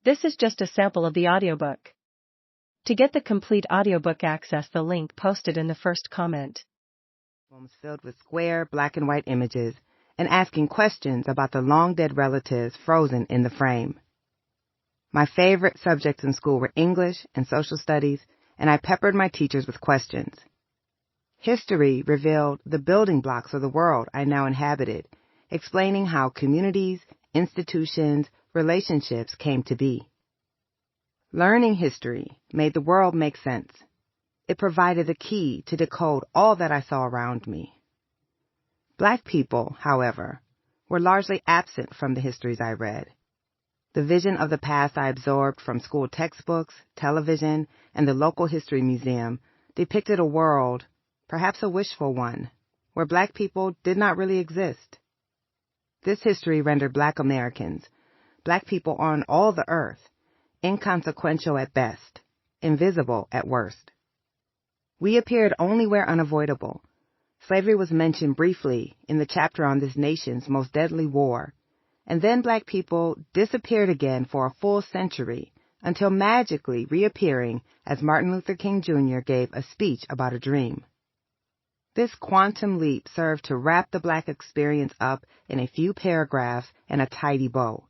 This is just a sample of the audiobook. To get the complete audiobook, access the link posted in the first comment. Albums filled with square black and white images and asking questions about the long-dead relatives frozen in the frame. My favorite subjects in school were English and social studies, and I peppered my teachers with questions. History revealed the building blocks of the world I now inhabited, explaining how communities, institutions, relationships came to be. Learning history made the world make sense. It provided the key to decode all that I saw around me. Black people, however, were largely absent from the histories I read. The vision of the past I absorbed from school textbooks, television, and the local history museum depicted a world, perhaps a wishful one, where Black people did not really exist. This history rendered Black Americans, Black people on all the earth, inconsequential at best, invisible at worst. We appeared only where unavoidable. Slavery was mentioned briefly in the chapter on this nation's most deadly war, and then Black people disappeared again for a full century until magically reappearing as Martin Luther King Jr. gave a speech about a dream. This quantum leap served to wrap the Black experience up in a few paragraphs and a tidy bow,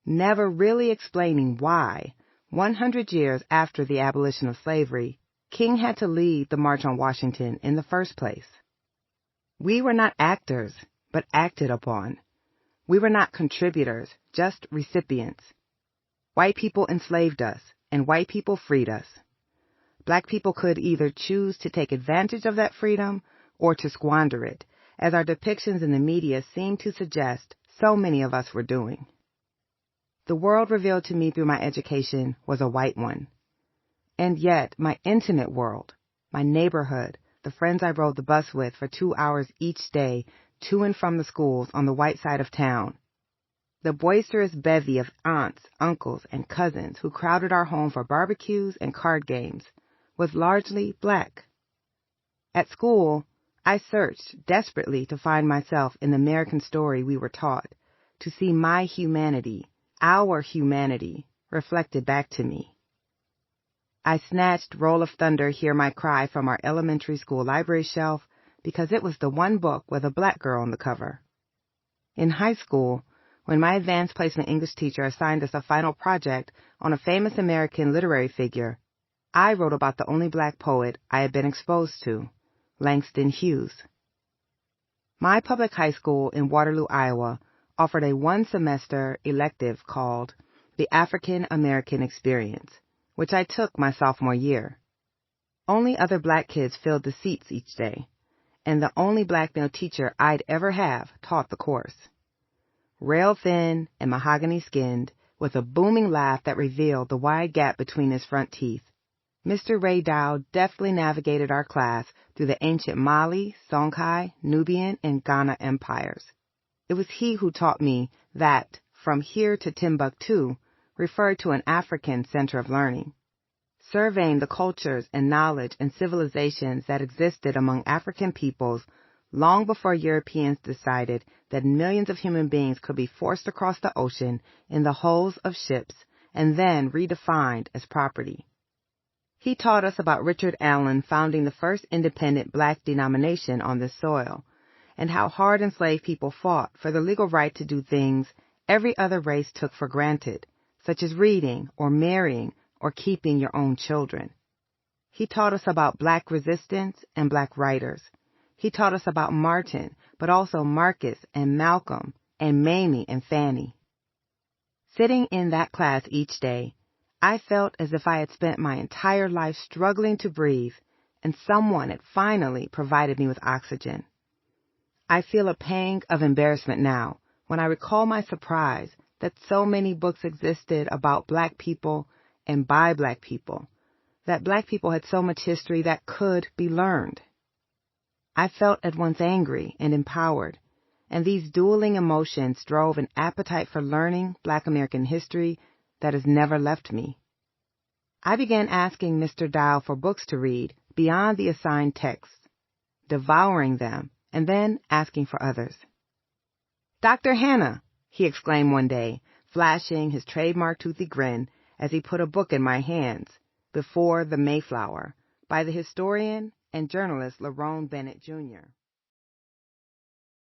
never really explaining why, 100 years after the abolition of slavery, King had to lead the March on Washington in the first place. We were not actors, but acted upon. We were not contributors, just recipients. White people enslaved us, and white people freed us. Black people could either choose to take advantage of that freedom or to squander it, as our depictions in the media seem to suggest so many of us were doing. The world revealed to me through my education was a white one. And yet, my intimate world, my neighborhood, the friends I rode the bus with for 2 hours each day to and from the schools on the white side of town, the boisterous bevy of aunts, uncles, and cousins who crowded our home for barbecues and card games, was largely Black. At school, I searched desperately to find myself in the American story we were taught, to see my humanity, our humanity, reflected back to me. I snatched Roll of Thunder, Hear My Cry from our elementary school library shelf because it was the one book with a Black girl on the cover. In high school, when my advanced placement English teacher assigned us a final project on a famous American literary figure, I wrote about the only Black poet I had been exposed to, Langston Hughes. My public high school in Waterloo, Iowa, offered a one-semester elective called The African American Experience, which I took my sophomore year. Only other Black kids filled the seats each day, and the only Black male teacher I'd ever have taught the course. Rail-thin and mahogany-skinned, with a booming laugh that revealed the wide gap between his front teeth, Mr. Ray Dow deftly navigated our class through the ancient Mali, Songhai, Nubian, and Ghana empires. It was he who taught me that, from here to Timbuktu, referred to an African center of learning. Surveying the cultures and knowledge and civilizations that existed among African peoples long before Europeans decided that millions of human beings could be forced across the ocean in the hulls of ships and then redefined as property. He taught us about Richard Allen founding the first independent Black denomination on this soil, and how hard enslaved people fought for the legal right to do things every other race took for granted, such as reading or marrying or keeping your own children. He taught us about Black resistance and Black writers. He taught us about Martin, but also Marcus and Malcolm and Mamie and Fanny. Sitting in that class each day, I felt as if I had spent my entire life struggling to breathe, and someone had finally provided me with oxygen. I feel a pang of embarrassment now when I recall my surprise that so many books existed about Black people and by Black people, that Black people had so much history that could be learned. I felt at once angry and empowered, and these dueling emotions drove an appetite for learning Black American history that has never left me. I began asking Mr. Dow for books to read beyond the assigned texts, devouring them, and then asking for others. "Dr. Hannah," he exclaimed one day, flashing his trademark toothy grin as he put a book in my hands, Before the Mayflower, by the historian and journalist Lerone Bennett Jr.